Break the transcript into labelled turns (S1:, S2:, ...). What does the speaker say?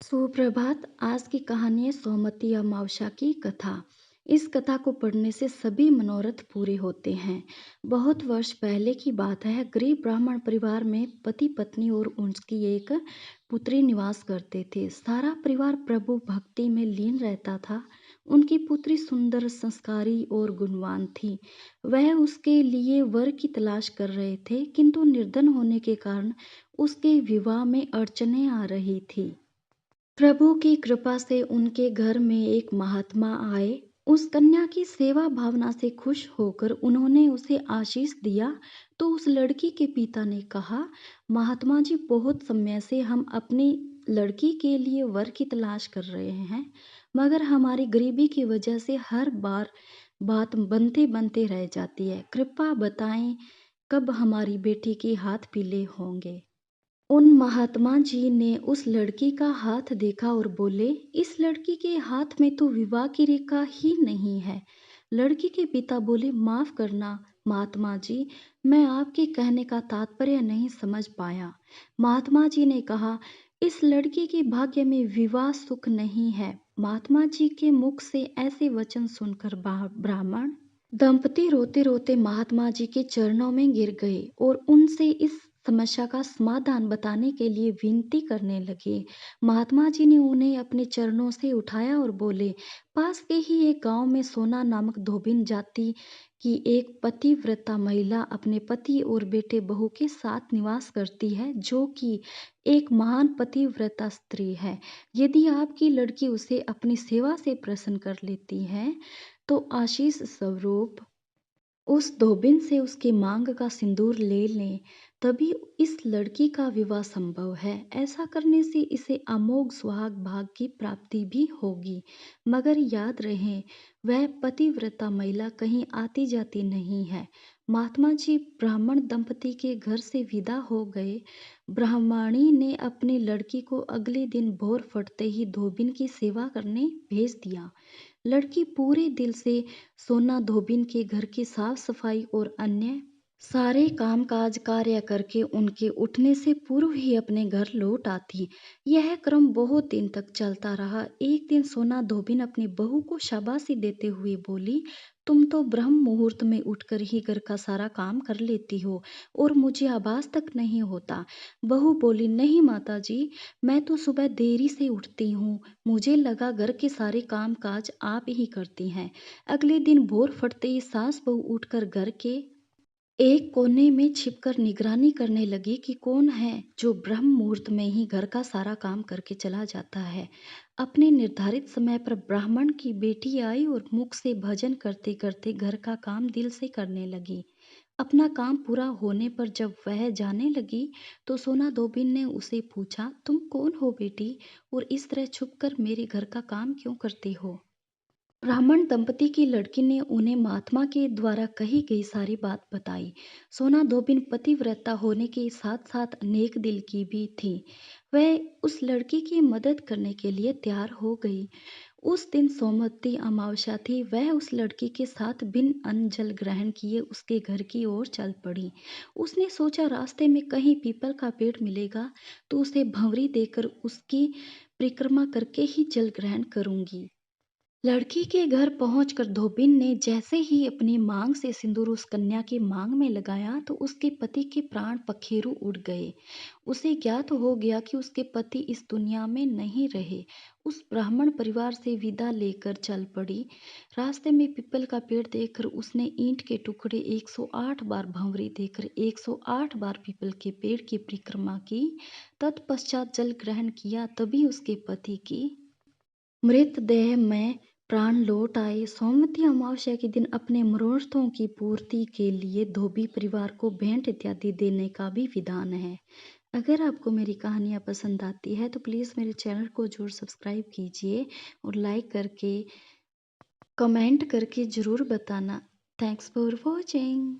S1: सुप्रभात। आज की कहानी है सोमवती अमावस्या की कथा। इस कथा को पढ़ने से सभी मनोरथ पूरे होते हैं। बहुत वर्ष पहले की बात है। गरीब ब्राह्मण परिवार में पति पत्नी और उनकी एक पुत्री निवास करते थे। सारा परिवार प्रभु भक्ति में लीन रहता था। उनकी पुत्री सुंदर, संस्कारी और गुणवान थी। वह उसके लिए वर की तलाश कर रहे थे, किंतु निर्धन होने के कारण उसके विवाह में अड़चनें आ रही थी। प्रभु की कृपा से उनके घर में एक महात्मा आए। उस कन्या की सेवा भावना से खुश होकर उन्होंने उसे आशीष दिया। तो उस लड़की के पिता ने कहा, महात्मा जी, बहुत समय से हम अपनी लड़की के लिए वर की तलाश कर रहे हैं, मगर हमारी गरीबी की वजह से हर बार बात बनते बनते रह जाती है। कृपा बताएं, कब हमारी बेटी के हाथ पीले होंगे। उन महात्मा जी ने उस लड़की का हाथ देखा और बोले, इस लड़की के हाथ में तो विवाह की रेखा ही नहीं है। लड़की के पिता बोले, माफ करना महात्मा जी, मैं आपके कहने का तात्पर्य नहीं समझ पाया। महात्मा जी ने कहा, इस लड़की के भाग्य में विवाह सुख नहीं है। महात्मा जी के मुख से ऐसे वचन सुनकर ब्राह्मण दंपति रोते रोते महात्मा जी के चरणों में गिर गए और उनसे इस समस्या का समाधान बताने के लिए विनती करने लगे। महात्मा जी ने उन्हें अपने चरणों से उठाया और बोले, पास के ही एक गांव में सोना नामक धोबिन जाति की एक पतिव्रता महिला अपने पति और बेटे बहू के साथ निवास करती है, जो कि एक महान पतिव्रता स्त्री है। यदि आपकी लड़की उसे अपनी सेवा से प्रसन्न कर लेती है, तो आशीष स्वरूप उस धोबिन से उसके मांग का सिंदूर ले लें, तभी इस लड़की का विवाह संभव है। ऐसा करने से इसे अमोघ सुहाग भाग की प्राप्ति भी होगी। मगर याद रहे, वह पतिव्रता महिला कहीं आती जाती नहीं है। महात्मा जी ब्राह्मण दंपति के घर से विदा हो गए। ब्राह्मणी ने अपनी लड़की को अगले दिन भोर फटते ही धोबिन की सेवा करने भेज दिया। लड़की पूरे दिल से सोना धोबिन के घर की साफ सफाई और अन्य सारे काम काज कार्य करके उनके उठने से पूर्व ही अपने घर लौट आती। यह क्रम बहुत दिन तक चलता रहा। एक दिन सोना धोबिन अपनी बहू को शाबाशी देते हुए बोली, तुम तो ब्रह्म मुहूर्त में उठकर ही घर का सारा काम कर लेती हो और मुझे आभास तक नहीं होता। बहू बोली, नहीं माता जी, मैं तो सुबह देरी से उठती हूँ, मुझे लगा घर के सारे काम काज आप ही करती हैं। अगले दिन भोर फटते ही सास बहू उठकर घर के एक कोने में छिपकर निगरानी करने लगी कि कौन है जो ब्रह्म मुहूर्त में ही घर का सारा काम करके चला जाता है। अपने निर्धारित समय पर ब्राह्मण की बेटी आई और मुख से भजन करते करते घर का काम दिल से करने लगी। अपना काम पूरा होने पर जब वह जाने लगी, तो सोना धोबिन ने उसे पूछा, तुम कौन हो बेटी, और इस तरह छुपकर मेरे घर का काम क्यों करती हो। ब्राह्मण दंपति की लड़की ने उन्हें महात्मा के द्वारा कही गई सारी बात बताई। सोना धोबिन पतिव्रता होने के साथ साथ नेक दिल की भी थी। वह उस लड़की की मदद करने के लिए तैयार हो गई। उस दिन सोमवती अमावस्या थी। वह उस लड़की के साथ बिन अन्न जल ग्रहण किए उसके घर की ओर चल पड़ी। उसने सोचा, रास्ते में कहीं पीपल का पेड़ मिलेगा तो उसे भंवरी देकर उसकी परिक्रमा करके ही जल ग्रहण करूंगी। लड़की के घर पहुंचकर धोबिन ने जैसे ही अपनी मांग से सिंदूर उस कन्या की मांग में लगाया, तो उसके पति के प्राण पखेरु उड़ गए। उसे ज्ञात हो गया कि उसके पति इस दुनिया में नहीं रहे। उस ब्राह्मण परिवार से विदा लेकर चल पड़ी। रास्ते में पीपल का पेड़ देखकर उसने ईंट के टुकड़े 108 बार भंवरी देकर 108 बार पीपल के पेड़ की परिक्रमा की। तत्पश्चात जल ग्रहण किया। तभी उसके पति की मृतदेह में प्राण लौट आए। सोमवती अमावस्या के दिन अपने मनोरथों की पूर्ति के लिए धोबी परिवार को भेंट इत्यादि देने का भी विधान है। अगर आपको मेरी कहानियाँ पसंद आती है तो प्लीज़ मेरे चैनल को जरूर सब्सक्राइब कीजिए और लाइक करके कमेंट करके ज़रूर बताना। Thanks for watching.